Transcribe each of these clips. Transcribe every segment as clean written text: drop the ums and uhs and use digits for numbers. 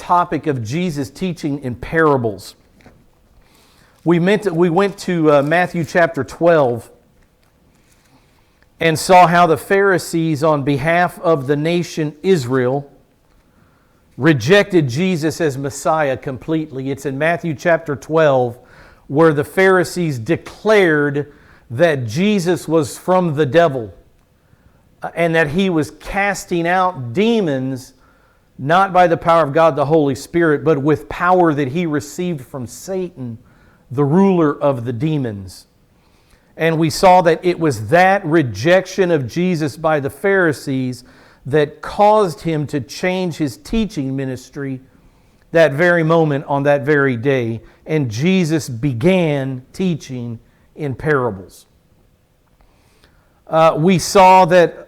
topic of Jesus teaching in parables. We went to Matthew chapter 12 and saw how the Pharisees, on behalf of the nation Israel, rejected Jesus as Messiah completely. It's in Matthew chapter 12 where the Pharisees declared that Jesus was from the devil and that he was casting out demons not by the power of God the Holy Spirit, but with power that he received from Satan, the ruler of the demons. And we saw that it was that rejection of Jesus by the Pharisees that caused him to change his teaching ministry that very moment on that very day. And Jesus began teaching in parables. We saw that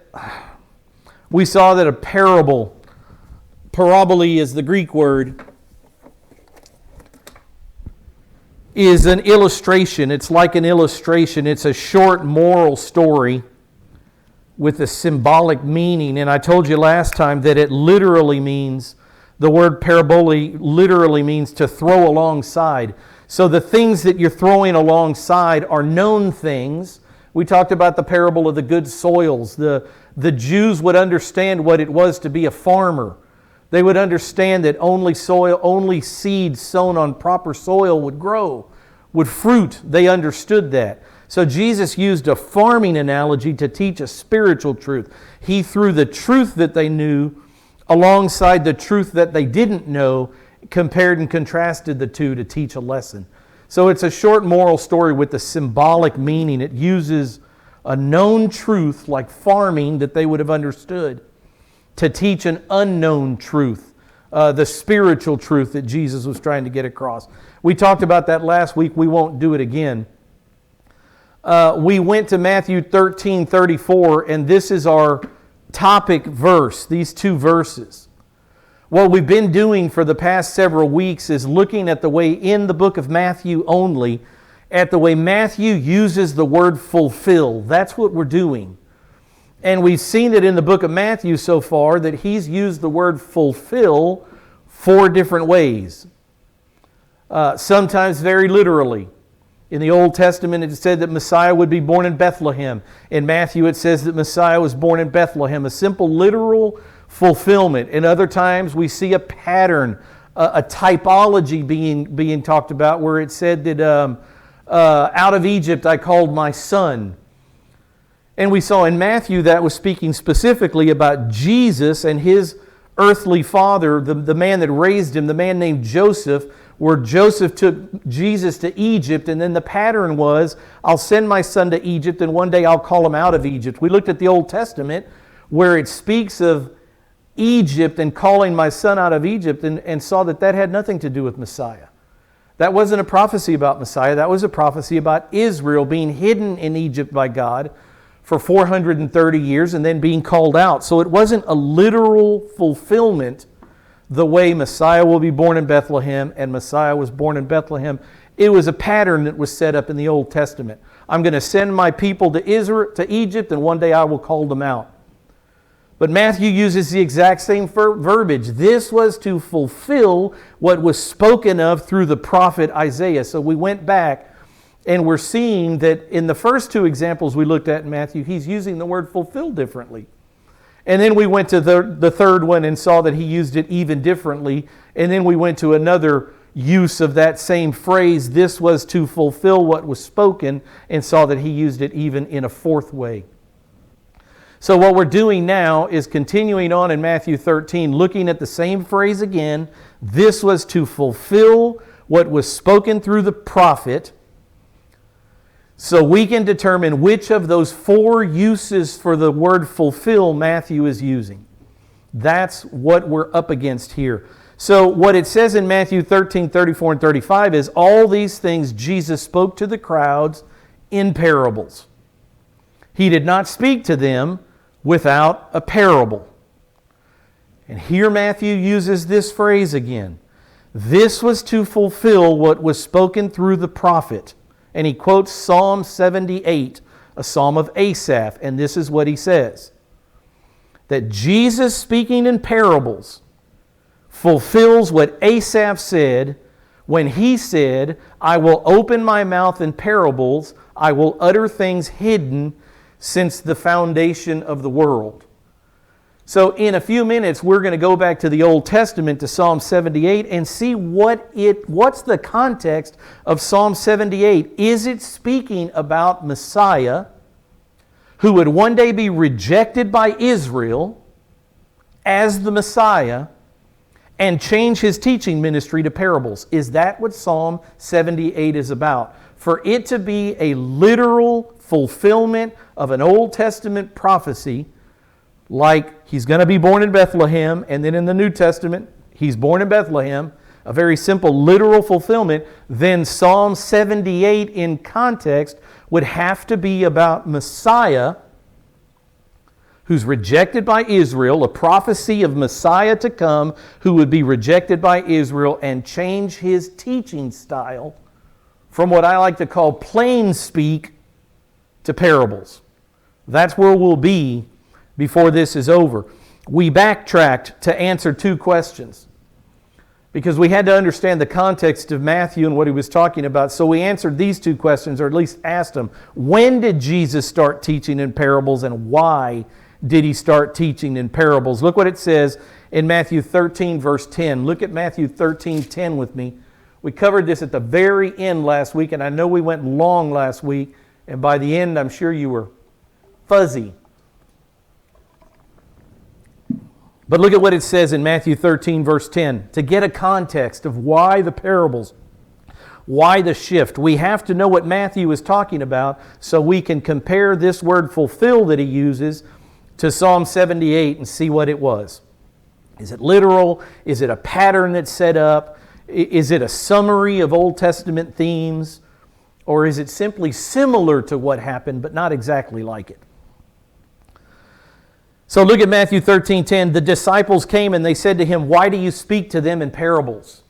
a parable, parabole is the Greek word, is an illustration. It's like an illustration. It's a short moral story with a symbolic meaning. And I told you last time that it literally means, the word parabole literally means to throw alongside. So the things that you're throwing alongside are known things. We talked about the parable of the good soils. The Jews would understand what it was to be a farmer. They would understand that only seed sown on proper soil would grow, would fruit. They understood that. So Jesus used a farming analogy to teach a spiritual truth. He threw the truth that they knew alongside the truth that they didn't know, compared and contrasted the two to teach a lesson. So it's a short moral story with a symbolic meaning. It uses a known truth like farming that they would have understood to teach an unknown truth, the spiritual truth that Jesus was trying to get across. We talked about that last week. We won't do it again. We went to Matthew 13:34, and this is our topic verse, these two verses. What we've been doing for the past several weeks is looking at the way in the book of Matthew only, at the way Matthew uses the word fulfill. That's what we're doing. And we've seen it in the book of Matthew so far that he's used the word fulfill 4 different ways. Sometimes very literally. In the Old Testament it said that Messiah would be born in Bethlehem. In Matthew it says that Messiah was born in Bethlehem. A simple literal fulfillment. In other times we see a pattern, a typology being talked about, where it said that out of Egypt I called my son. And we saw in Matthew that was speaking specifically about Jesus and his earthly father, the man that raised him, the man named Joseph, where Joseph took Jesus to Egypt, and then the pattern was, I'll send my son to Egypt and one day I'll call him out of Egypt. We looked at the Old Testament where it speaks of Egypt and calling my son out of Egypt, and saw that that had nothing to do with Messiah. That wasn't a prophecy about Messiah. That was a prophecy about Israel being hidden in Egypt by God for 430 years and then being called out. So it wasn't a literal fulfillment the way Messiah will be born in Bethlehem and Messiah was born in Bethlehem. It was a pattern that was set up in the Old Testament. I'm going to send my people to Egypt, and one day I will call them out. But Matthew uses the exact same verbiage. This was to fulfill what was spoken of through the prophet Isaiah. So we went back and we're seeing that in the first 2 examples we looked at in Matthew, he's using the word fulfill differently. And then we went to the third one and saw that he used it even differently. And then we went to another use of that same phrase, this was to fulfill what was spoken, and saw that he used it even in a 4th way. So what we're doing now is continuing on in Matthew 13, looking at the same phrase again. This was to fulfill what was spoken through the prophet, so we can determine which of those 4 uses for the word fulfill Matthew is using. That's what we're up against here. So what it says in Matthew 13, 34, and 35 is all these things Jesus spoke to the crowds in parables. He did not speak to them without a parable. And here Matthew uses this phrase again. This was to fulfill what was spoken through the prophet. And he quotes Psalm 78, a psalm of Asaph, and this is what he says. That Jesus, speaking in parables, fulfills what Asaph said when he said, I will open my mouth in parables, I will utter things hidden since the foundation of the world. So in a few minutes, we're going to go back to the Old Testament, to Psalm 78, and see what's the context of Psalm 78. Is it speaking about Messiah, who would one day be rejected by Israel as the Messiah, and change his teaching ministry to parables? Is that what Psalm 78 is about? For it to be a literal fulfillment of an Old Testament prophecy, like he's going to be born in Bethlehem, and then in the New Testament, he's born in Bethlehem, a very simple literal fulfillment, then Psalm 78 in context would have to be about Messiah, who's rejected by Israel, a prophecy of Messiah to come, who would be rejected by Israel and change his teaching style from what I like to call plain speak to parables. That's where we'll be before this is over. We backtracked to answer two questions because we had to understand the context of Matthew and what he was talking about. So we answered these two questions, or at least asked them. When did Jesus start teaching in parables, and why did he start teaching in parables? Look what it says in Matthew 13, verse 10. Look at Matthew 13, 10 with me. We covered this at the very end last week, and I know we went long last week, and by the end, I'm sure you were fuzzy. But look at what it says in Matthew 13, verse 10. To get a context of why the parables, why the shift, we have to know what Matthew is talking about so we can compare this word fulfill that he uses to Psalm 78 and see what it was. Is it literal? Is it a pattern that's set up? Is it a summary of Old Testament themes? Or is it simply similar to what happened but not exactly like it? So look at Matthew 13:10. The disciples came and they said to him, why do you speak to them in parables?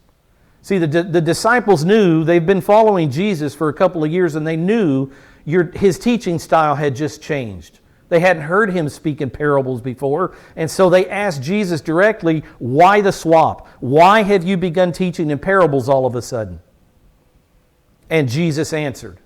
See, the disciples knew, they've been following Jesus for a couple of years, and they knew his teaching style had just changed. They hadn't heard him speak in parables before, and so they asked Jesus directly, why the swap? Why have you begun teaching in parables all of a sudden? And Jesus answered.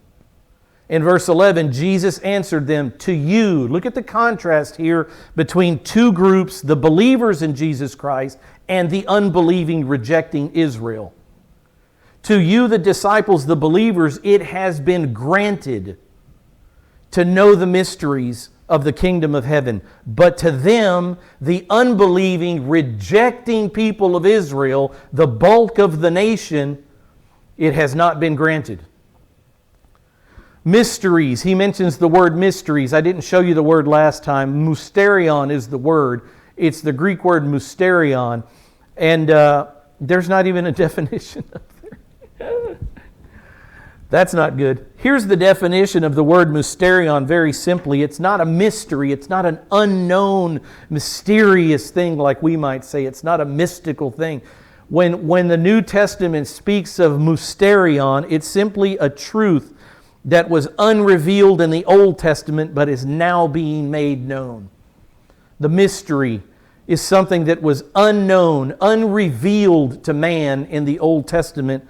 In verse 11, Jesus answered them, to you. Look at the contrast here between two groups, the believers in Jesus Christ and the unbelieving, rejecting Israel. To you, the disciples, the believers, it has been granted to know the mysteries of the kingdom of heaven. But to them, the unbelieving, rejecting people of Israel, the bulk of the nation, it has not been granted. Mysteries. He mentions the word mysteries. I didn't show you the word last time. Mysterion is the word. It's the Greek word mysterion. And there's not even a definition up there. That's not good. Here's the definition of the word mysterion very simply. It's not a mystery. It's not an unknown, mysterious thing like we might say. It's not a mystical thing. When the New Testament speaks of mysterion, it's simply a truth that was unrevealed in the Old Testament but is now being made known. The mystery is something that was unknown, unrevealed to man in the Old Testament,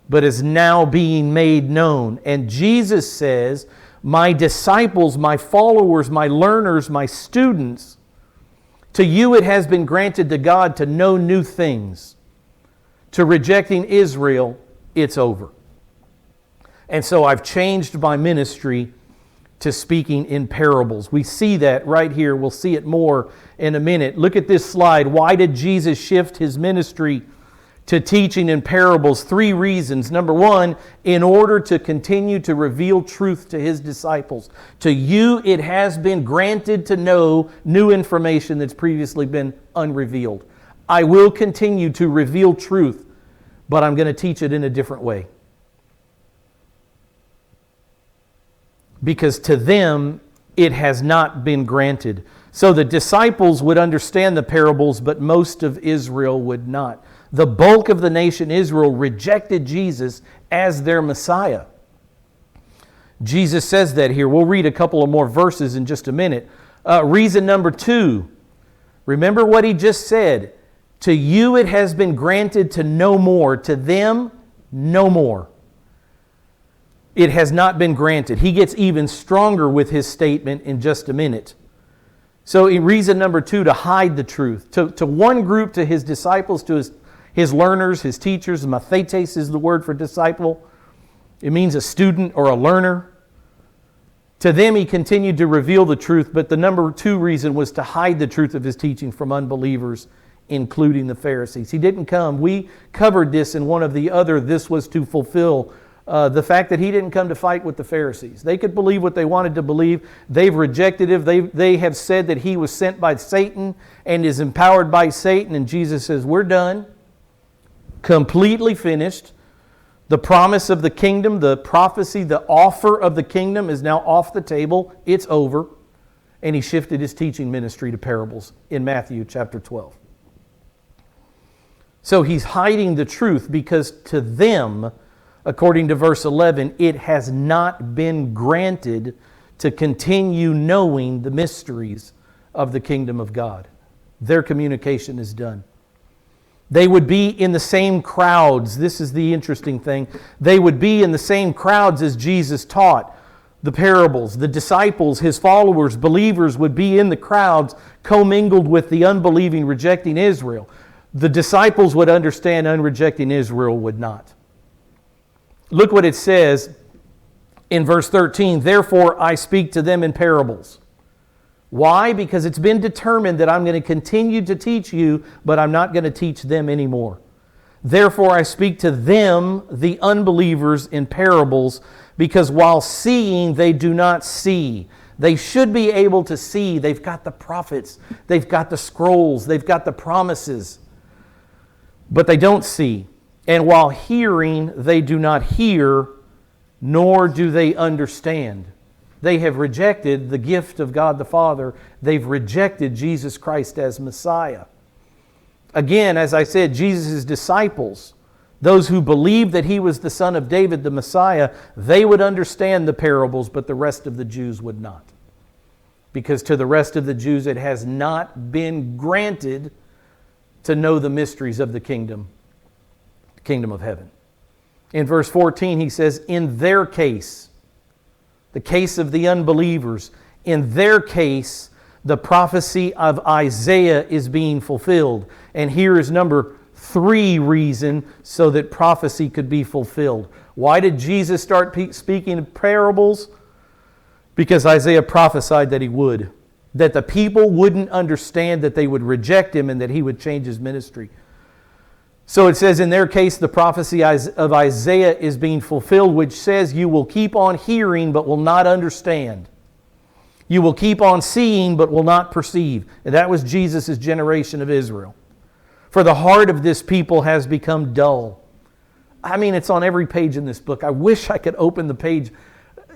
but is now being made known. And Jesus says, my disciples, my followers, my learners, my students, to you it has been granted to God to know new things. To rejecting Israel, it's over. And so I've changed my ministry to speaking in parables. We see that right here. We'll see it more in a minute. Look at this slide. Why did Jesus shift his ministry to teaching in parables? 3 reasons. Number 1, in order to continue to reveal truth to his disciples. To you, it has been granted to know new information that's previously been unrevealed. I will continue to reveal truth, but I'm going to teach it in a different way. Because to them, it has not been granted. So the disciples would understand the parables, but most of Israel would not. The bulk of the nation Israel rejected Jesus as their Messiah. Jesus says that here. We'll read a couple of more verses in just a minute. Reason number 2. Remember what he just said. To you it has been granted to know more. To them, no more. It has not been granted. He gets even stronger with his statement in just a minute. So reason number 2, to hide the truth. To one group, to his disciples, to his learners, his teachers. Mathetes is the word for disciple. It means a student or a learner. To them he continued to reveal the truth, but the number 2 reason was to hide the truth of his teaching from unbelievers, including the Pharisees. He didn't come. We covered this in one of the other. This was to fulfill the fact that he didn't come to fight with the Pharisees. They could believe what they wanted to believe. They've rejected him. They have said that he was sent by Satan and is empowered by Satan. And Jesus says, we're done. Completely finished. The promise of the kingdom, the prophecy, the offer of the kingdom is now off the table. It's over. And he shifted his teaching ministry to parables in Matthew chapter 12. So he's hiding the truth because to them, according to verse 11, it has not been granted to continue knowing the mysteries of the kingdom of God. Their communication is done. They would be in the same crowds. This is the interesting thing. They would be in the same crowds as Jesus taught the parables. The disciples, his followers, believers would be in the crowds commingled with the unbelieving, rejecting Israel. The disciples would understand, unrejecting Israel would not. Look what it says in verse 13. Therefore I speak to them in parables. Why? Because it's been determined that I'm going to continue to teach you, but I'm not going to teach them anymore. Therefore I speak to them, the unbelievers, in parables, because while seeing they do not see. They should be able to see. They've got the prophets. They've got the scrolls. They've got the promises. But they don't see. And while hearing, they do not hear, nor do they understand. They have rejected the gift of God the Father. They've rejected Jesus Christ as Messiah. Again, as I said, Jesus' disciples, those who believed that he was the son of David, the Messiah, they would understand the parables, but the rest of the Jews would not. Because to the rest of the Jews, it has not been granted to know the mysteries of the kingdom of heaven. In verse 14, he says, in their case, the case of the unbelievers, in their case, the prophecy of Isaiah is being fulfilled. And here is number 3 reason so that prophecy could be fulfilled. Why did Jesus start speaking in parables? Because Isaiah prophesied that he would. That the people wouldn't understand, that they would reject him, and that he would change his ministry. So it says, in their case, the prophecy of Isaiah is being fulfilled, which says, you will keep on hearing, but will not understand. You will keep on seeing, but will not perceive. And that was Jesus' generation of Israel. For the heart of this people has become dull. I mean, it's on every page in this book. I wish I could open the page.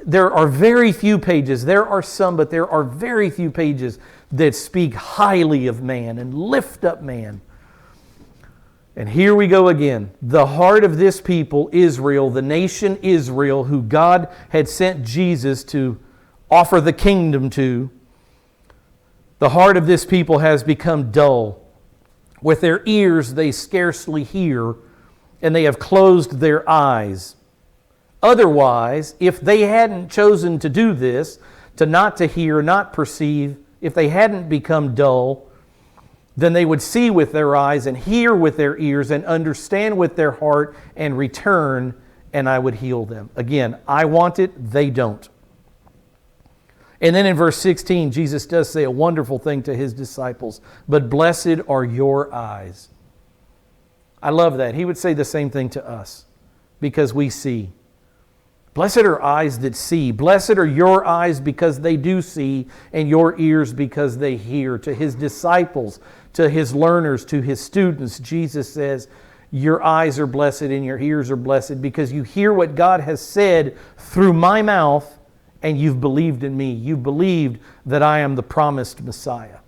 There are very few pages. There are some, but there are very few pages that speak highly of man and lift up man. And here we go again. The heart of this people, Israel, the nation Israel, who God had sent Jesus to offer the kingdom to, the heart of this people has become dull. With their ears they scarcely hear, and they have closed their eyes. Otherwise, if they hadn't chosen to do this, not to hear, not perceive, if they hadn't become dull, then they would see with their eyes and hear with their ears and understand with their heart and return, and I would heal them. Again, I want it, they don't. And then in verse 16, Jesus does say a wonderful thing to his disciples. But blessed are your eyes. I love that. He would say the same thing to us because we see. Blessed are eyes that see. Blessed are your eyes because they do see, and your ears because they hear. To his disciples, to his learners, to his students, Jesus says, your eyes are blessed and your ears are blessed because you hear what God has said through my mouth, and you've believed in me. You've believed that I am the promised Messiah.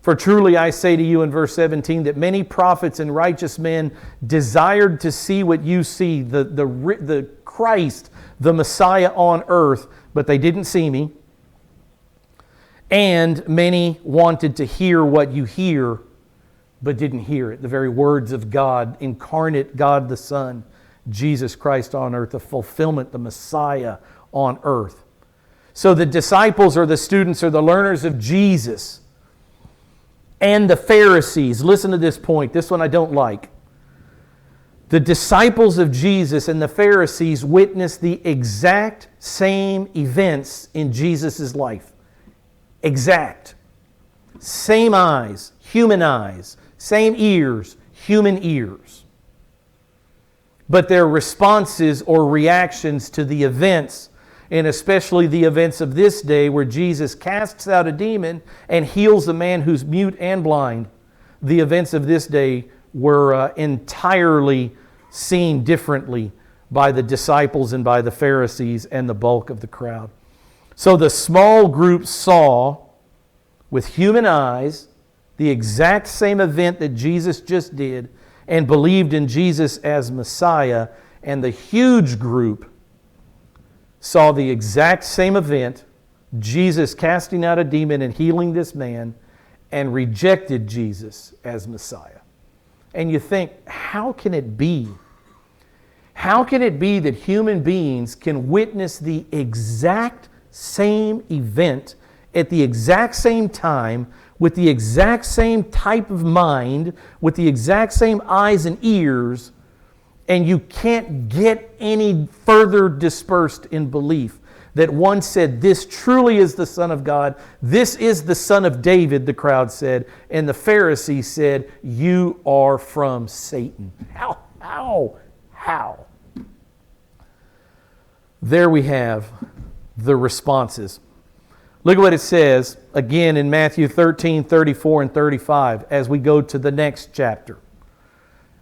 For truly I say to you in verse 17 that many prophets and righteous men desired to see what you see, the Christ, the Messiah on earth, but they didn't see me. And many wanted to hear what you hear, but didn't hear it. The very words of God, incarnate God the Son, Jesus Christ on earth, the fulfillment, the Messiah on earth. So the disciples or the students or the learners of Jesus and the Pharisees, listen to this point, this one I don't like. The disciples of Jesus and the Pharisees witnessed the exact same events in Jesus' life. Exact. Same eyes, human eyes. Same ears, human ears. But their responses or reactions to the events, and especially the events of this day where Jesus casts out a demon and heals a man who's mute and blind, the events of this day were entirely seen differently by the disciples and by the Pharisees and the bulk of the crowd. So the small group saw with human eyes the exact same event that Jesus just did and believed in Jesus as Messiah, and the huge group saw the exact same event, Jesus casting out a demon and healing this man, and rejected Jesus as Messiah. And you think, how can it be? How can it be that human beings can witness the exact same event at the exact same time, with the exact same type of mind, with the exact same eyes and ears, and you can't get any further dispersed in belief that one said, this truly is the Son of God, this is the Son of David, the crowd said, and the Pharisees said, you are from Satan. How? There we have the responses. Look at what it says again in Matthew 13, 34, and 35 as we go to the next chapter.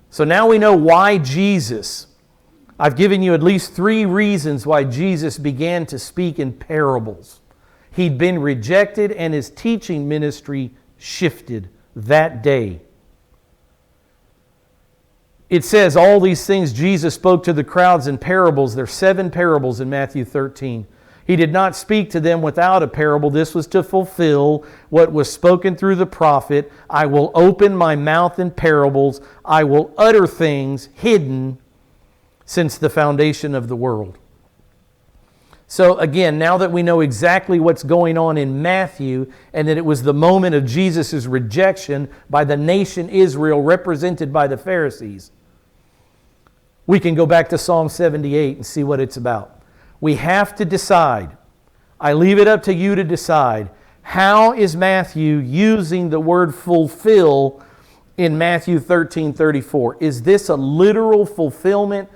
So now we know why Jesus, I've given you at least 3 reasons why Jesus began to speak in parables. He'd been rejected and his teaching ministry shifted that day. It says all these things Jesus spoke to the crowds in parables. There are 7 parables in Matthew 13. He did not speak to them without a parable. This was to fulfill what was spoken through the prophet. I will open my mouth in parables. I will utter things hidden since the foundation of the world. So again, now that we know exactly what's going on in Matthew, and that it was the moment of Jesus' rejection by the nation Israel represented by the Pharisees, we can go back to Psalm 78 and see what it's about. We have to decide. I leave it up to you to decide. How is Matthew using the word fulfill in Matthew 13:34? Is this a literal fulfillment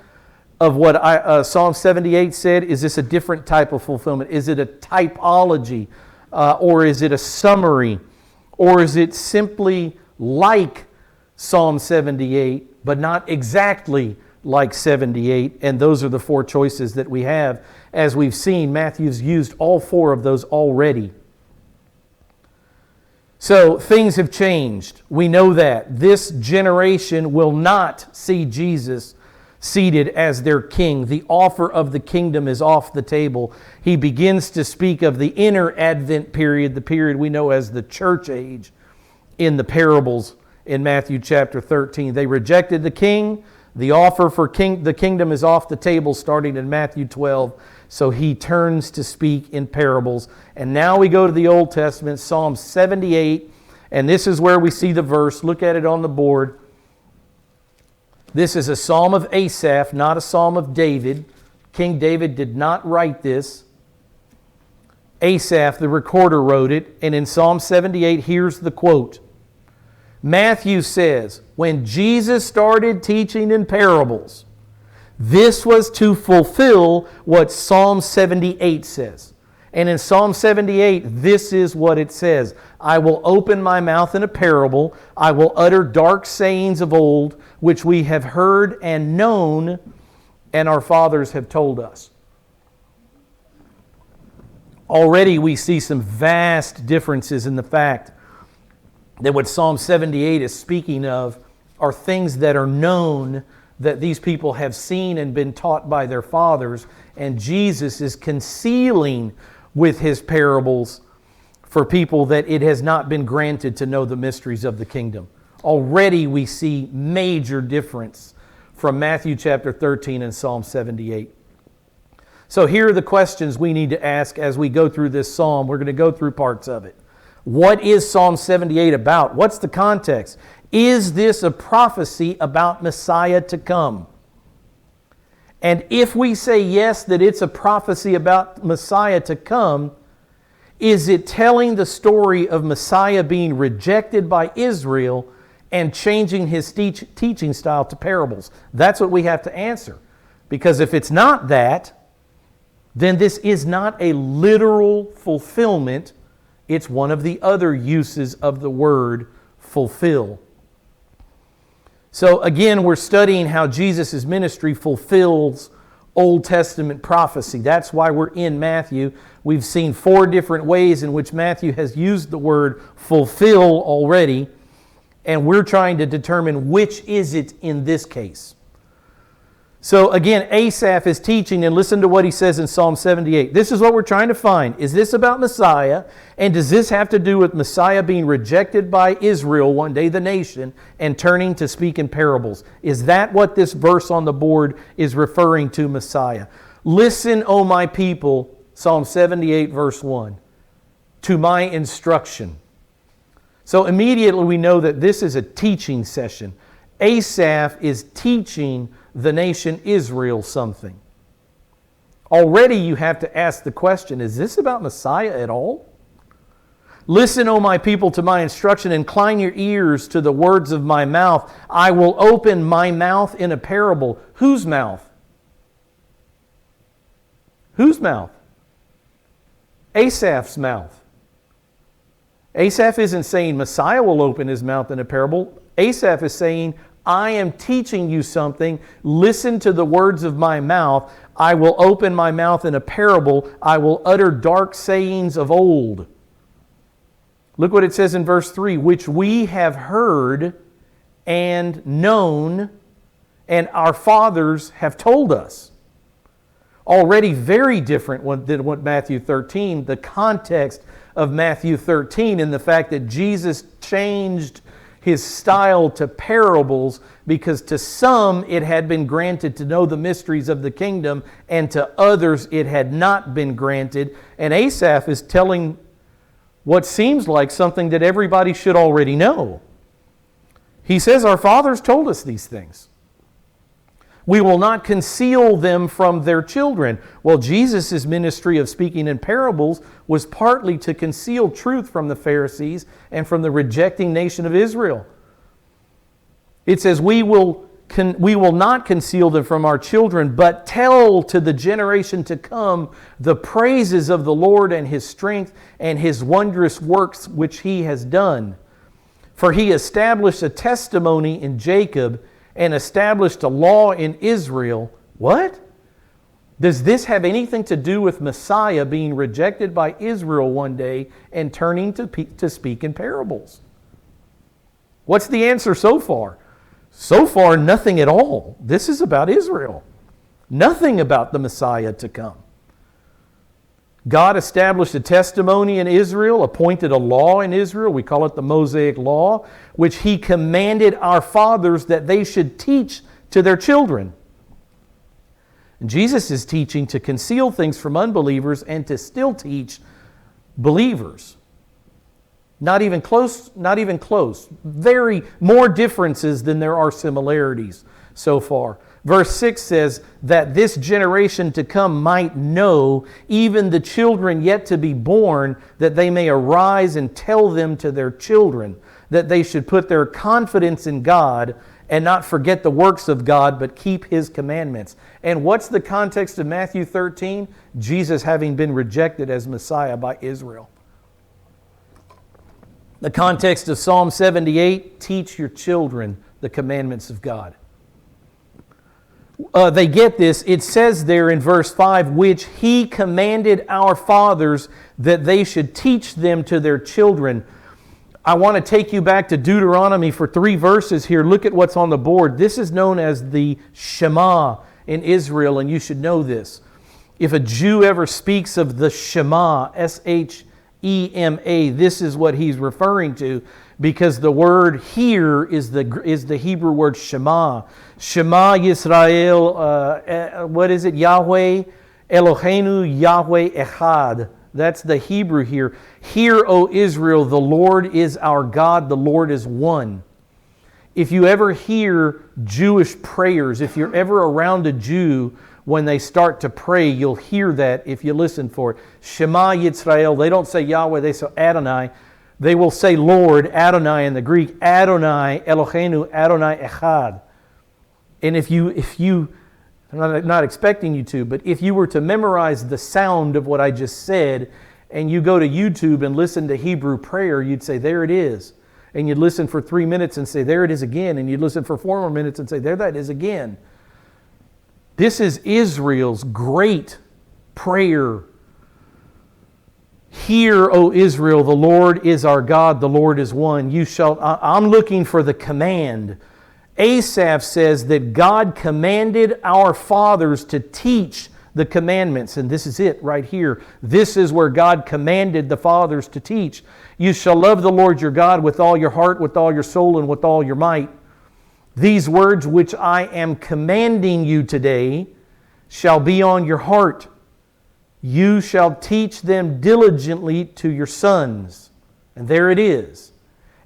of what Psalm 78 said? Is this a different type of fulfillment? Is it a typology? Or is it a summary? Or is it simply like Psalm 78, but not exactly like 78, and those are the 4 choices that we have. As we've seen, Matthew's used all 4 of those already. So things have changed. We know that. This generation will not see Jesus seated as their king. The offer of the kingdom is off the table. He begins to speak of the inner Advent period, the period we know as the church age, in the parables in Matthew chapter 13. They rejected the king. The offer for the kingdom is off the table starting in Matthew 12. So he turns to speak in parables. And now we go to the Old Testament, Psalm 78. And this is where we see the verse. Look at it on the board. This is a psalm of Asaph, not a psalm of David. King David did not write this. Asaph, the recorder, wrote it. And in Psalm 78, here's the quote. Matthew says, when Jesus started teaching in parables, this was to fulfill what Psalm 78 says. And in Psalm 78, this is what it says. I will open my mouth in a parable. I will utter dark sayings of old, which we have heard and known, and our fathers have told us. Already we see some vast differences in the fact that what Psalm 78 is speaking of are things that are known, that these people have seen and been taught by their fathers, and Jesus is concealing with his parables for people that it has not been granted to know the mysteries of the kingdom. Already we see major difference from Matthew chapter 13 and Psalm 78. So here are the questions we need to ask as we go through this psalm. We're going to go through parts of it. What is Psalm 78 about? What's the context? Is this a prophecy about Messiah to come? And if we say yes, that it's a prophecy about Messiah to come, is it telling the story of Messiah being rejected by Israel and changing his teaching style to parables? That's what we have to answer. Because if it's not that, then this is not a literal fulfillment. It's one of the other uses of the word fulfill. So again, we're studying how Jesus' ministry fulfills Old Testament prophecy. That's why we're in Matthew. We've seen 4 different ways in which Matthew has used the word fulfill already, and we're trying to determine which is it in this case. So again, Asaph is teaching, and listen to what he says in Psalm 78. This is what we're trying to find. Is this about Messiah? And does this have to do with Messiah being rejected by Israel, one day the nation, and turning to speak in parables? Is that what this verse on the board is referring to, Messiah? Listen, O my people, Psalm 78 verse 1, to my instruction. So immediately we know that this is a teaching session. Asaph is teaching the nation Israel something. Already you have to ask the question, is this about Messiah at all? Listen, O my people, to my instruction. Incline your ears to the words of my mouth. I will open my mouth in a parable. Whose mouth? Whose mouth? Asaph's mouth. Asaph isn't saying Messiah will open his mouth in a parable. Asaph is saying, I am teaching you something. Listen to the words of my mouth. I will open my mouth in a parable. I will utter dark sayings of old. Look what it says in verse 3, which we have heard and known, and our fathers have told us. Already very different than what Matthew 13, the context of Matthew 13 and the fact that Jesus changed his style to parables, because to some it had been granted to know the mysteries of the kingdom, and to others it had not been granted. And Asaph is telling what seems like something that everybody should already know. He says, our fathers told us these things. We will not conceal them from their children. Well, Jesus' ministry of speaking in parables was partly to conceal truth from the Pharisees and from the rejecting nation of Israel. It says, we will not conceal them from our children, but tell to the generation to come the praises of the Lord and His strength and His wondrous works which He has done. For He established a testimony in Jacob and established a law in Israel. What? Does this have anything to do with Messiah being rejected by Israel one day and turning to speak in parables? What's the answer so far? So far, nothing at all. This is about Israel. Nothing about the Messiah to come. God established a testimony in Israel, appointed a law in Israel. We call it the Mosaic Law, which He commanded our fathers that they should teach to their children. And Jesus is teaching to conceal things from unbelievers and to still teach believers. Not even close. Very more differences than there are similarities so far. Verse 6 says that this generation to come might know, even the children yet to be born, that they may arise and tell them to their children, that they should put their confidence in God and not forget the works of God, but keep His commandments. And what's the context of Matthew 13? Jesus having been rejected as Messiah by Israel. The context of Psalm 78, teach your children the commandments of God. They get this. It says there in verse 5, which He commanded our fathers that they should teach them to their children. I want to take you back to Deuteronomy for 3 verses here. Look at what's on the board. This is known as the Shema in Israel, and you should know this. If a Jew ever speaks of the Shema, S-H-E-M-A, this is what he's referring to. because the word here is the Hebrew word Shema. Shema Yisrael, what is it? Yahweh Eloheinu Yahweh Echad. That's the Hebrew here. Hear, O Israel, the Lord is our God, the Lord is one. If you ever hear Jewish prayers, if you're ever around a Jew, when they start to pray, you'll hear that if you listen for it. Shema Yisrael, they don't say Yahweh, they say Adonai. They will say Lord, Adonai in the Greek, Adonai, Eloheinu, Adonai Echad. And if you, I'm not expecting you to, but if you were to memorize the sound of what I just said, and you go to YouTube and listen to Hebrew prayer, you'd say, there it is. And you'd listen for 3 minutes and say, there it is again. And you'd listen for 4 more minutes and say, there that is again. This is Israel's great prayer. Hear, O Israel, the Lord is our God, the Lord is one. I'm looking for the command. Asaph says that God commanded our fathers to teach the commandments. And this is it right here. This is where God commanded the fathers to teach. You shall love the Lord your God with all your heart, with all your soul, and with all your might. These words which I am commanding you today shall be on your heart. You shall teach them diligently to your sons. And there it is.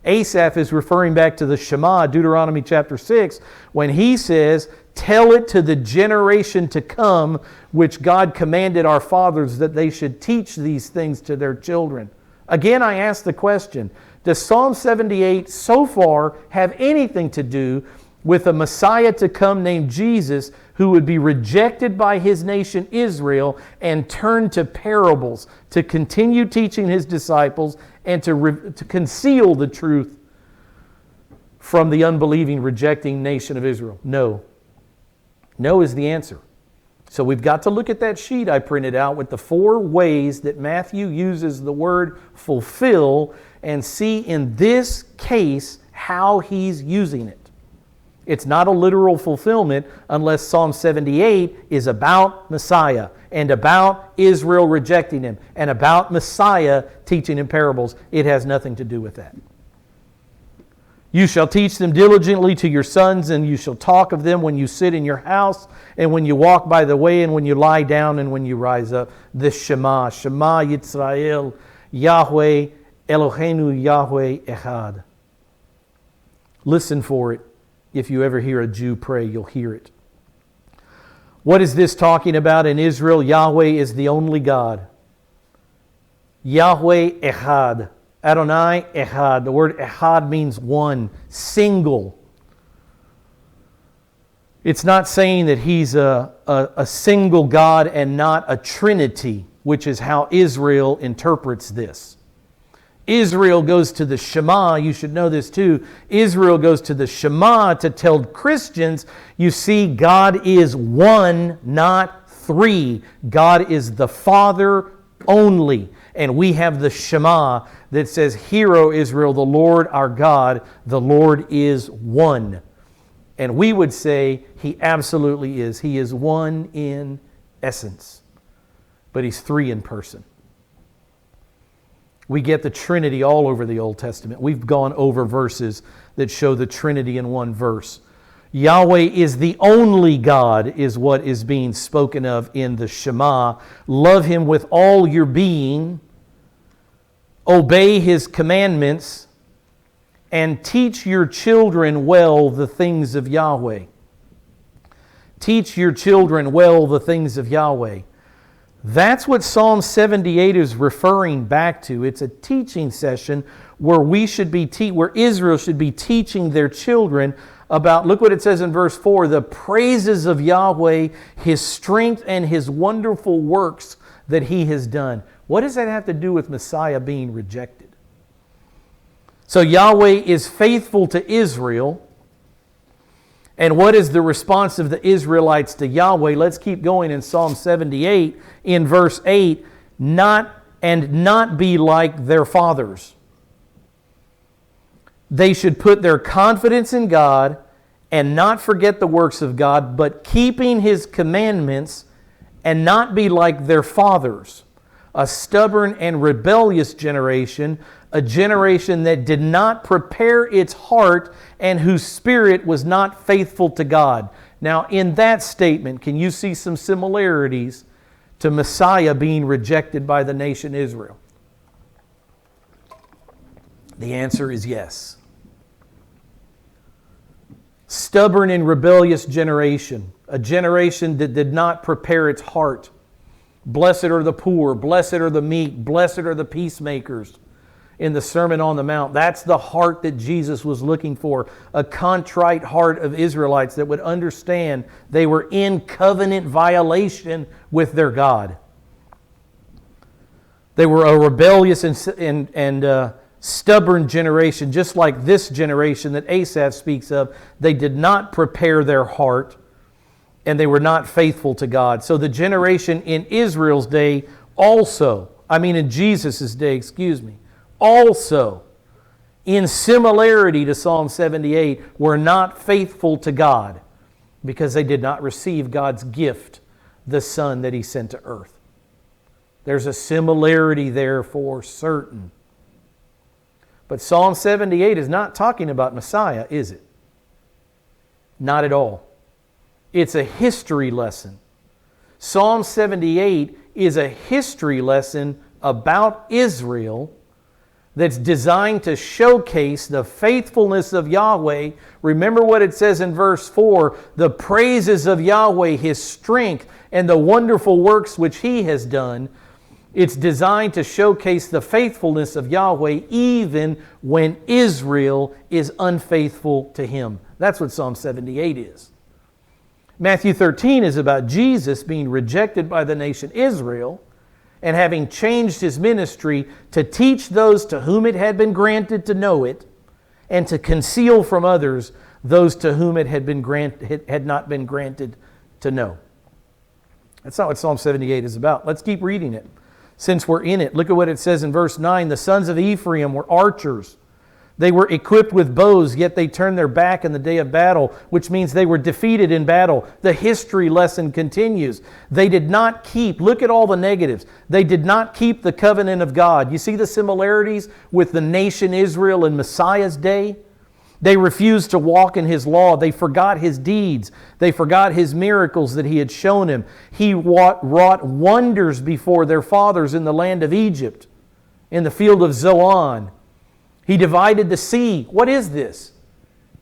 Asaph is referring back to the Shema, Deuteronomy chapter 6, when he says, tell it to the generation to come, which God commanded our fathers that they should teach these things to their children. Again, I ask the question, does Psalm 78 so far have anything to do with a Messiah to come named Jesus who would be rejected by his nation Israel and turn to parables to continue teaching his disciples and to conceal the truth from the unbelieving, rejecting nation of Israel? No. No is the answer. So we've got to look at that sheet I printed out with the 4 ways that Matthew uses the word fulfill and see in this case how he's using it. It's not a literal fulfillment unless Psalm 78 is about Messiah and about Israel rejecting him and about Messiah teaching in parables. It has nothing to do with that. You shall teach them diligently to your sons, and you shall talk of them when you sit in your house, and when you walk by the way, and when you lie down, and when you rise up. This Shema, Shema Yisrael, Yahweh, Eloheinu, Yahweh, Echad. Listen for it. If you ever hear a Jew pray, you'll hear it. What is this talking about in Israel? Yahweh is the only God. Yahweh Echad. Adonai Echad. The word Echad means one, single. It's not saying that he's a single God and not a trinity, which is how Israel interprets this. Israel goes to the Shema, you should know this too. Israel goes to the Shema to tell Christians, you see, God is one, not 3. God is the Father only. And we have the Shema that says, hear, O Israel, the Lord our God, the Lord is one. And we would say he absolutely is. He is one in essence, but he's 3 in person. We get the Trinity all over the Old Testament. We've gone over verses that show the Trinity in one verse. Yahweh is the only God is what is being spoken of in the Shema. Love him with all your being. Obey his commandments. And teach your children well the things of Yahweh. Teach your children well the things of Yahweh. That's what Psalm 78 is referring back to. It's a teaching session where where Israel should be teaching their children about, look what it says in verse 4, the praises of Yahweh, his strength and his wonderful works that he has done. What does that have to do with Messiah being rejected? So Yahweh is faithful to Israel. And what is the response of the Israelites to Yahweh? Let's keep going in Psalm 78 in verse 8. Not be like their fathers. They should put their confidence in God and not forget the works of God, but keeping his commandments and not be like their fathers, a stubborn and rebellious generation, a generation that did not prepare its heart and whose spirit was not faithful to God. Now, in that statement, can you see some similarities to Messiah being rejected by the nation Israel? The answer is yes. Stubborn and rebellious generation, a generation that did not prepare its heart. Blessed are the poor, blessed are the meek, blessed are the peacemakers in the Sermon on the Mount. That's the heart that Jesus was looking for, a contrite heart of Israelites that would understand they were in covenant violation with their God. They were a rebellious and stubborn generation, just like this generation that Asaph speaks of. They did not prepare their heart, and they were not faithful to God. So the generation in Israel's day in Jesus' day, also, in similarity to Psalm 78, were not faithful to God because they did not receive God's gift, the Son that He sent to earth. There's a similarity there for certain. But Psalm 78 is not talking about Messiah, is it? Not at all. It's a history lesson. Psalm 78 is a history lesson about Israel that's designed to showcase the faithfulness of Yahweh. Remember what it says in verse 4, the praises of Yahweh, His strength, and the wonderful works which He has done. It's designed to showcase the faithfulness of Yahweh even when Israel is unfaithful to Him. That's what Psalm 78 is. Matthew 13 is about Jesus being rejected by the nation Israel and having changed His ministry to teach those to whom it had been granted to know it and to conceal from others those to whom it had not been granted to know. That's not what Psalm 78 is about. Let's keep reading it. Since we're in it, look at what it says in verse 9. The sons of Ephraim were archers. They were equipped with bows, yet they turned their back in the day of battle, which means they were defeated in battle. The history lesson continues. They did not keep, look at all the negatives, they did not keep the covenant of God. You see the similarities with the nation Israel in Messiah's day? They refused to walk in His law. They forgot His deeds. They forgot His miracles that He had shown them. He wrought wonders before their fathers in the land of Egypt, in the field of Zoan. He divided the sea. What is this?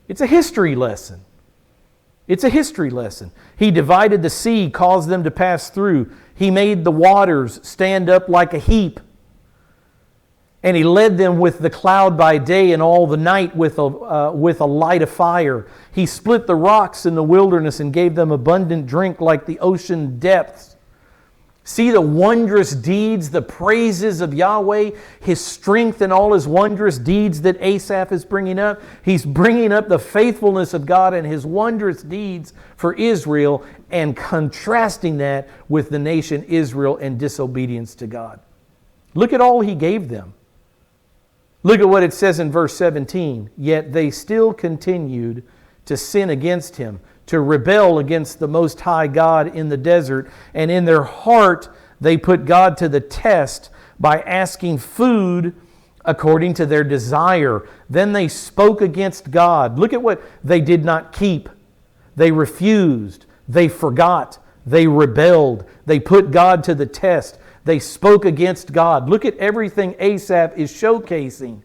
It's a history lesson. It's a history lesson. He divided the sea, caused them to pass through. He made the waters stand up like a heap. And He led them with the cloud by day and all the night with a light of fire. He split the rocks in the wilderness and gave them abundant drink like the ocean depths. See the wondrous deeds, the praises of Yahweh, His strength and all His wondrous deeds that Asaph is bringing up. He's bringing up the faithfulness of God and His wondrous deeds for Israel and contrasting that with the nation Israel and disobedience to God. Look at all He gave them. Look at what it says in verse 17. Yet they still continued to sin against Him, to rebel against the Most High God in the desert, and in their heart they put God to the test by asking food according to their desire. Then they spoke against God. Look at what they did not keep. They refused. They forgot. They rebelled. They put God to the test. They spoke against God. Look at everything Asaph is showcasing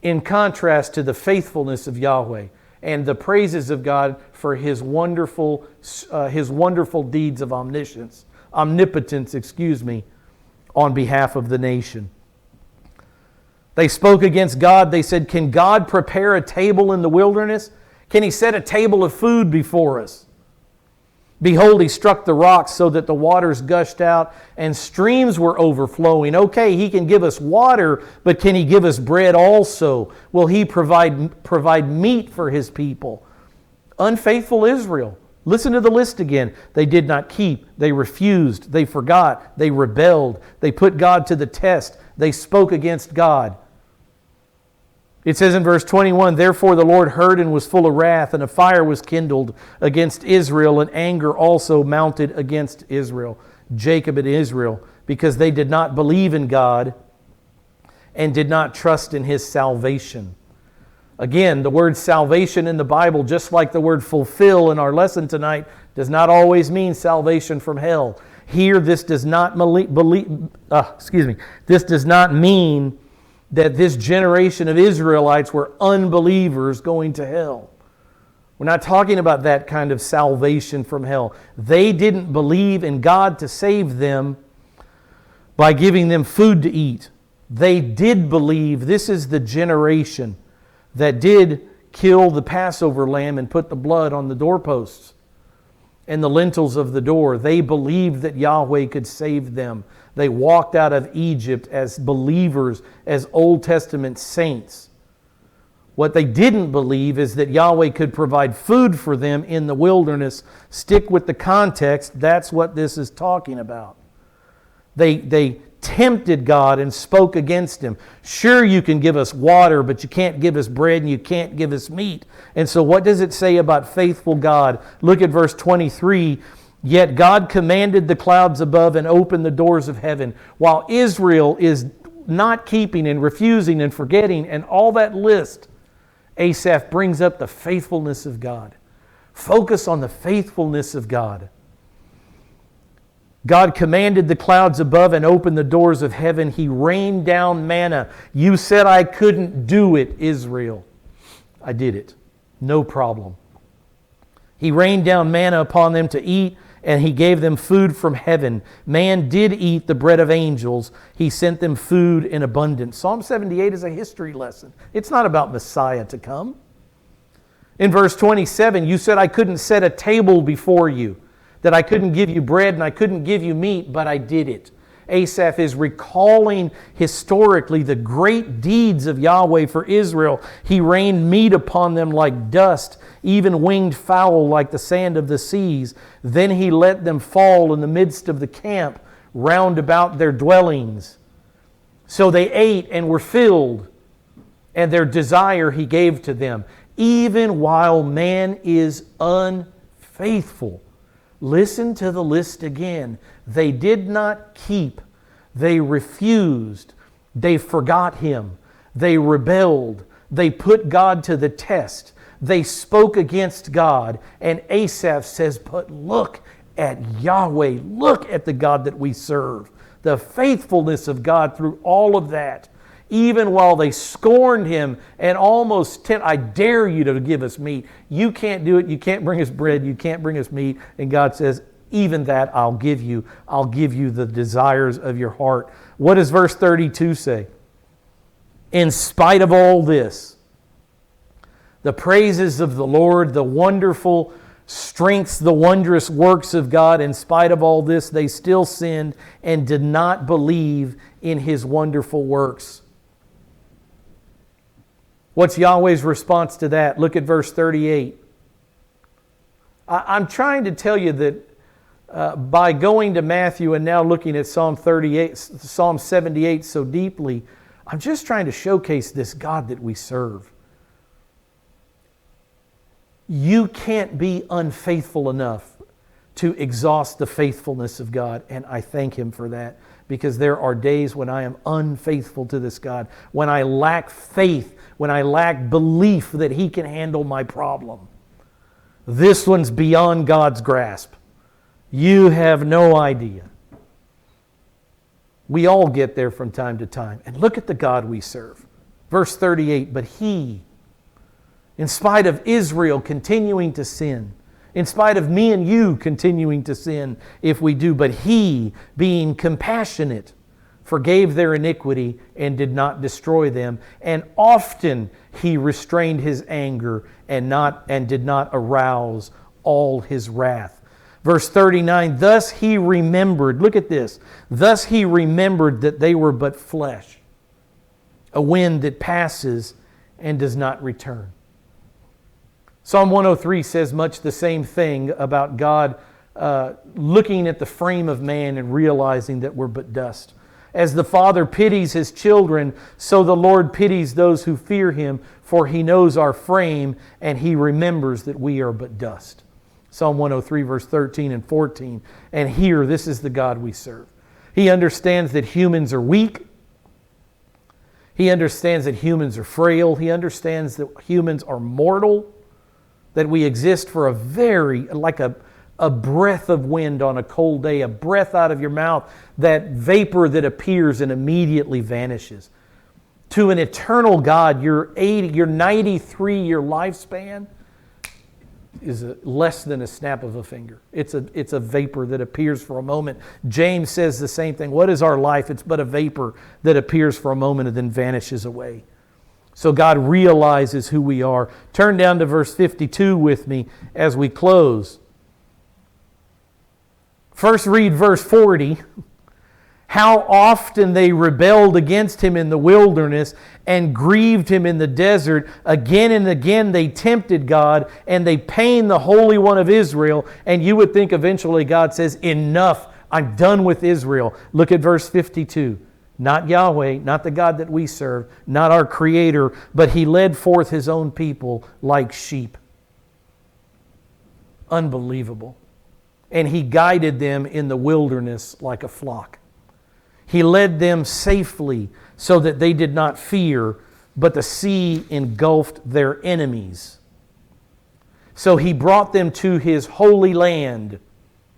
in contrast to the faithfulness of Yahweh and the praises of God for His wonderful deeds of omnipotence, on behalf of the nation. They spoke against God. They said, can God prepare a table in the wilderness? Can He set a table of food before us? Behold, He struck the rocks so that the waters gushed out and streams were overflowing. Okay, He can give us water, but can He give us bread also? Will He provide meat for His people? Unfaithful Israel. Listen to the list again. They did not keep. They refused. They forgot. They rebelled. They put God to the test. They spoke against God. It says in verse 21, therefore the Lord heard and was full of wrath, and a fire was kindled against Israel, and anger also mounted against Israel, Jacob and Israel, because they did not believe in God and did not trust in His salvation. Again, the word salvation in the Bible, just like the word fulfill in our lesson tonight, does not always mean salvation from hell. Here, this does not this does not mean that this generation of Israelites were unbelievers going to hell. We're not talking about that kind of salvation from hell. They didn't believe in God to save them by giving them food to eat. They did believe this is the generation that did kill the Passover lamb and put the blood on the doorposts and the lintels of the door. They believed that Yahweh could save them. They walked out of Egypt as believers, as Old Testament saints. What they didn't believe is that Yahweh could provide food for them in the wilderness. Stick with the context. That's what this is talking about. They tempted God and spoke against Him. Sure, you can give us water, but you can't give us bread and you can't give us meat. And so what does it say about faithful God? Look at verse 23. Yet God commanded the clouds above and opened the doors of heaven. While Israel is not keeping and refusing and forgetting and all that list, Asaph brings up the faithfulness of God. Focus on the faithfulness of God. God commanded the clouds above and opened the doors of heaven. He rained down manna. You said I couldn't do it, Israel. I did it. No problem. He rained down manna upon them to eat, and He gave them food from heaven. Man did eat the bread of angels. He sent them food in abundance. Psalm 78 is a history lesson. It's not about Messiah to come. In verse 27, you said I couldn't set a table before you, that I couldn't give you bread and I couldn't give you meat, but I did it. Asaph is recalling historically the great deeds of Yahweh for Israel. He rained meat upon them like dust, even winged fowl like the sand of the seas. Then He let them fall in the midst of the camp round about their dwellings. So they ate and were filled, and their desire He gave to them, even while man is unfaithful. Listen to the list again. They did not keep. They refused. They forgot Him. They rebelled. They put God to the test. They spoke against God. And Asaph says, but look at Yahweh. Look at the God that we serve. The faithfulness of God through all of that. Even while they scorned Him and almost I dare you to give us meat. You can't do it. You can't bring us bread. You can't bring us meat. And God says, even that I'll give you. I'll give you the desires of your heart. What does verse 32 say? In spite of all this, the praises of the Lord, the wonderful strengths, the wondrous works of God, in spite of all this, they still sinned and did not believe in His wonderful works. What's Yahweh's response to that? Look at verse 38. I'm trying to tell you that by going to Matthew and now looking at Psalm 78 so deeply, I'm just trying to showcase this God that we serve. You can't be unfaithful enough to exhaust the faithfulness of God, and I thank Him for that, because there are days when I am unfaithful to this God, when I lack faith, when I lack belief that He can handle my problem. This one's beyond God's grasp. You have no idea. We all get there from time to time. And look at the God we serve. Verse 38, but He, in spite of Israel continuing to sin, in spite of me and you continuing to sin if we do, but He, being compassionate, forgave their iniquity and did not destroy them. And often He restrained His anger and did not arouse all His wrath. Verse 39, thus He remembered, look at this, thus He remembered that they were but flesh, a wind that passes and does not return. Psalm 103 says much the same thing about God looking at the frame of man and realizing that we're but dust. As the Father pities His children, so the Lord pities those who fear Him, for He knows our frame and He remembers that we are but dust. Psalm 103, verse 13 and 14. And here, this is the God we serve. He understands that humans are weak. He understands that humans are frail. He understands that humans are mortal, that we exist for like a breath of wind on a cold day, a breath out of your mouth, that vapor that appears and immediately vanishes. To an eternal God, your 93-year lifespan is less than a snap of a finger. It's a vapor that appears for a moment. James says the same thing. What is our life? It's but a vapor that appears for a moment and then vanishes away. So God realizes who we are. Turn down to verse 52 with me as we close. First read verse 40. How often they rebelled against him in the wilderness and grieved him in the desert. Again and again they tempted God, and they pained the Holy One of Israel. And you would think eventually God says, enough, I'm done with Israel. Look at verse 52. Not Yahweh, not the God that we serve, not our Creator, but He led forth His own people like sheep. Unbelievable. And He guided them in the wilderness like a flock. He led them safely so that they did not fear, but the sea engulfed their enemies. So He brought them to His holy land.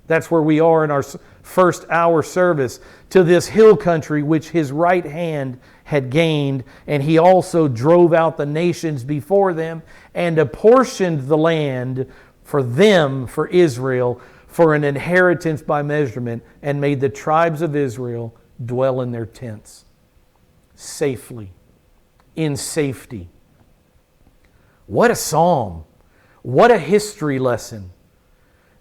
That's where we are in our first hour service, to this hill country which His right hand had gained. And He also drove out the nations before them and apportioned the land for them, for Israel, for an inheritance by measurement, and made the tribes of Israel dwell in their tents safely, in safety. What a psalm. What a history lesson.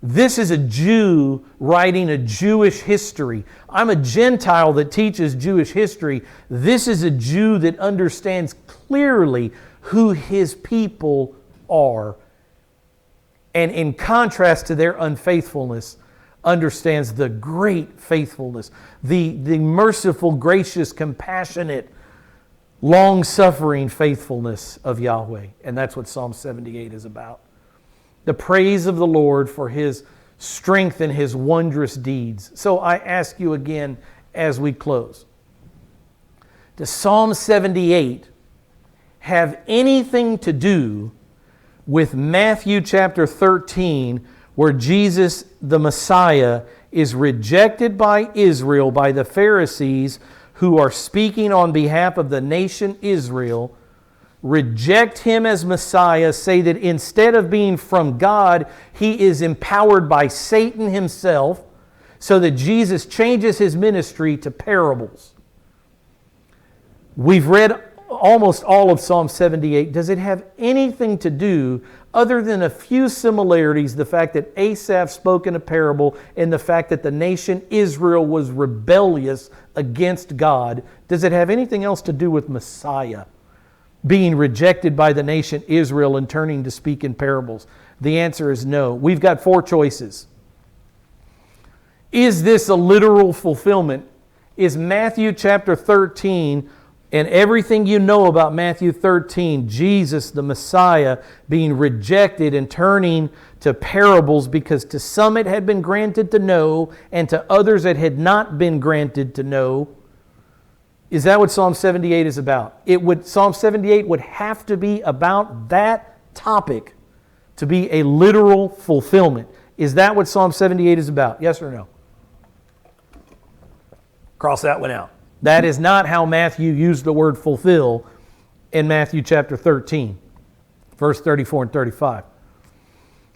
This is a Jew writing a Jewish history. I'm a Gentile that teaches Jewish history. This is a Jew that understands clearly who his people are. And in contrast to their unfaithfulness, understands the great faithfulness, the merciful, gracious, compassionate, long-suffering faithfulness of Yahweh. And that's what Psalm 78 is about. The praise of the Lord for His strength and His wondrous deeds. So I ask you again as we close, does Psalm 78 have anything to do with Matthew chapter 13, where Jesus, the Messiah, is rejected by Israel, by the Pharisees who are speaking on behalf of the nation Israel, reject Him as Messiah, say that instead of being from God, He is empowered by Satan himself, so that Jesus changes His ministry to parables. We've read almost all of Psalm 78. Does it have anything to do, other than a few similarities, the fact that Asaph spoke in a parable and the fact that the nation Israel was rebellious against God? Does it have anything else to do with Messiah being rejected by the nation Israel and turning to speak in parables? The answer is no. We've got four choices. Is this a literal fulfillment? Is Matthew chapter 13 and everything you know about Matthew 13, Jesus, the Messiah, being rejected and turning to parables because to some it had been granted to know and to others it had not been granted to know? Is that what Psalm 78 is about? Psalm 78 would have to be about that topic to be a literal fulfillment. Is that what Psalm 78 is about? Yes or no? Cross that one out. That is not how Matthew used the word fulfill in Matthew chapter 13, verse 34 and 35.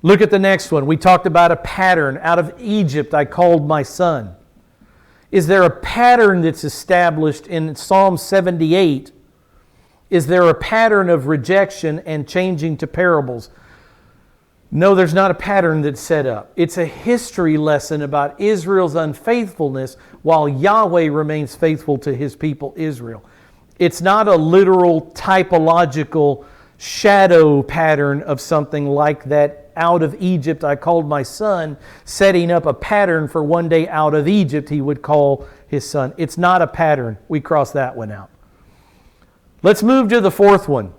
Look at the next one. We talked about a pattern. Out of Egypt I called my son. Is there a pattern that's established in Psalm 78? Is there a pattern of rejection and changing to parables? No, there's not a pattern that's set up. It's a history lesson about Israel's unfaithfulness while Yahweh remains faithful to His people Israel. It's not a literal typological shadow pattern of something like that. Out of Egypt I called my son, setting up a pattern for one day out of Egypt He would call His son. It's not a pattern. We cross that one out. Let's move to the fourth one.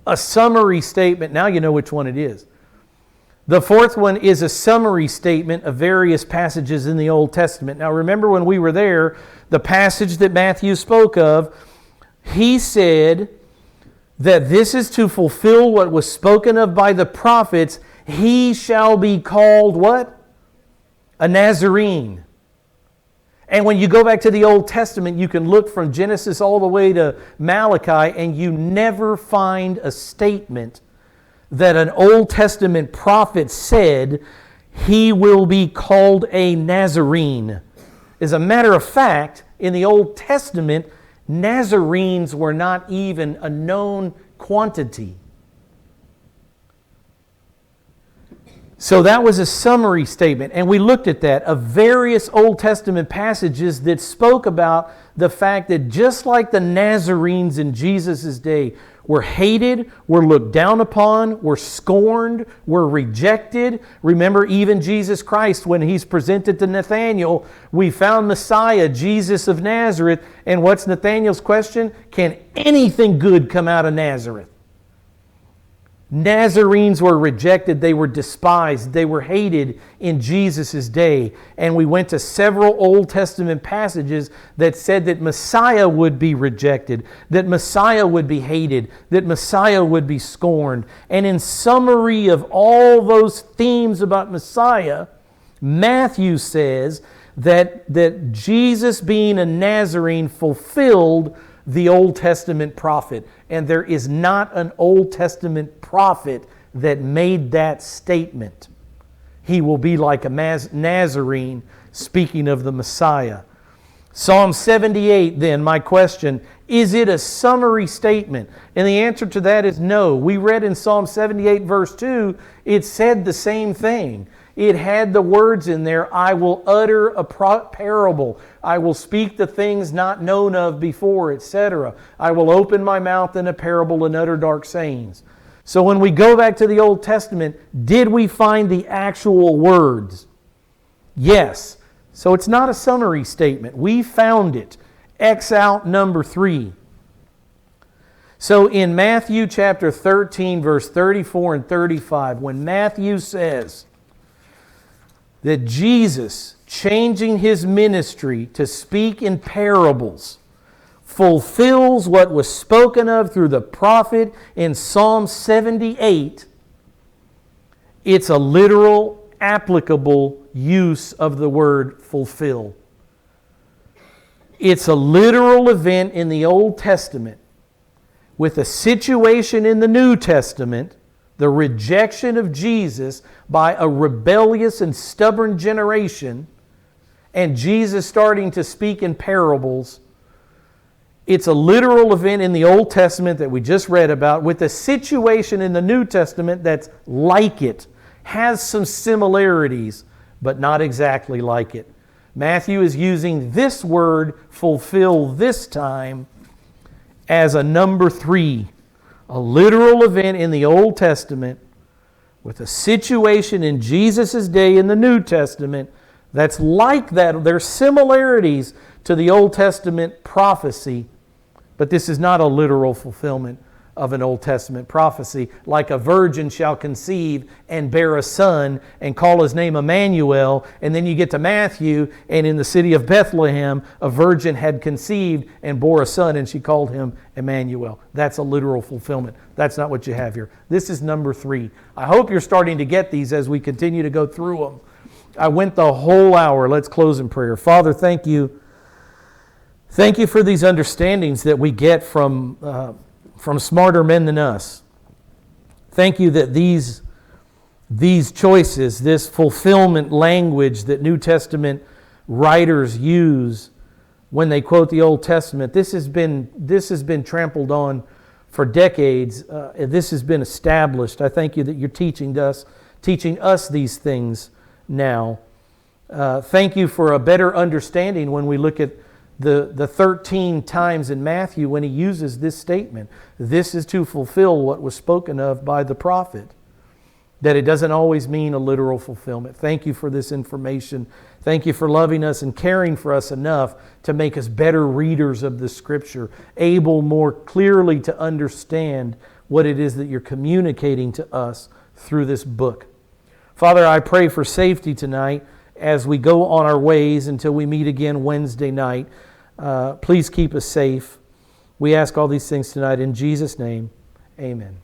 A summary statement. Now you know which one it is. The fourth one is a summary statement of various passages in the Old Testament. Now remember when we were there, the passage that Matthew spoke of, he said that this is to fulfill what was spoken of by the prophets. He shall be called what? A Nazarene. And when you go back to the Old Testament, you can look from Genesis all the way to Malachi, and you never find a statement that an Old Testament prophet said he will be called a Nazarene. As a matter of fact, in the Old Testament, Nazarenes were not even a known quantity. So that was a summary statement, and we looked at that of various Old Testament passages that spoke about the fact that just like the Nazarenes in Jesus' day were hated, were looked down upon, were scorned, were rejected. Remember, even Jesus Christ, when He's presented to Nathanael, we found Messiah, Jesus of Nazareth, and what's Nathanael's question? Can anything good come out of Nazareth? Nazarenes were rejected, they were despised, they were hated in Jesus' day. And we went to several Old Testament passages that said that Messiah would be rejected, that Messiah would be hated, that Messiah would be scorned. And in summary of all those themes about Messiah, Matthew says that Jesus being a Nazarene fulfilled the Old Testament prophet. And there is not an Old Testament prophet that made that statement. He will be like a Nazarene, speaking of the Messiah. Psalm 78, then, my question, is it a summary statement? And the answer to that is no. We read in Psalm 78, verse 2, it said the same thing. It had the words in there, I will utter a parable. I will speak the things not known of before, etc. I will open my mouth in a parable and utter dark sayings. So when we go back to the Old Testament, did we find the actual words? Yes. So it's not a summary statement. We found it. X out number 3. So in Matthew chapter 13, verse 34 and 35, when Matthew says that Jesus, changing His ministry to speak in parables, fulfills what was spoken of through the prophet in Psalm 78, it's a literal, applicable use of the word fulfill. It's a literal event in the Old Testament with a situation in the New Testament, the rejection of Jesus by a rebellious and stubborn generation, and Jesus starting to speak in parables. It's a literal event in the Old Testament that we just read about with a situation in the New Testament that's like it, has some similarities, but not exactly like it. Matthew is using this word, fulfill, this time as a number 3. A literal event in the Old Testament with a situation in Jesus' day in the New Testament that's like that. There's similarities to the Old Testament prophecy, but this is not a literal fulfillment of an Old Testament prophecy, like a virgin shall conceive and bear a son and call his name Emmanuel. And then you get to Matthew, and in the city of Bethlehem, a virgin had conceived and bore a son, and she called him Emmanuel. That's a literal fulfillment. That's not what you have here. This is number 3. I hope you're starting to get these as we continue to go through them. I went the whole hour. Let's close in prayer. Father, thank you. Thank you for these understandings that we get from smarter men than us. Thank you that these choices, this fulfillment language that New Testament writers use when they quote the Old Testament, this has been trampled on for decades. This has been established. I thank you that you're teaching us these things now. Thank you for a better understanding when we look at the 13 times in Matthew when he uses this statement. This is to fulfill what was spoken of by the prophet. That it doesn't always mean a literal fulfillment. Thank you for this information. Thank you for loving us and caring for us enough to make us better readers of the Scripture, able more clearly to understand what it is that you're communicating to us through this book. Father, I pray for safety tonight as we go on our ways until we meet again Wednesday night. Please keep us safe. We ask all these things tonight in Jesus' name. Amen.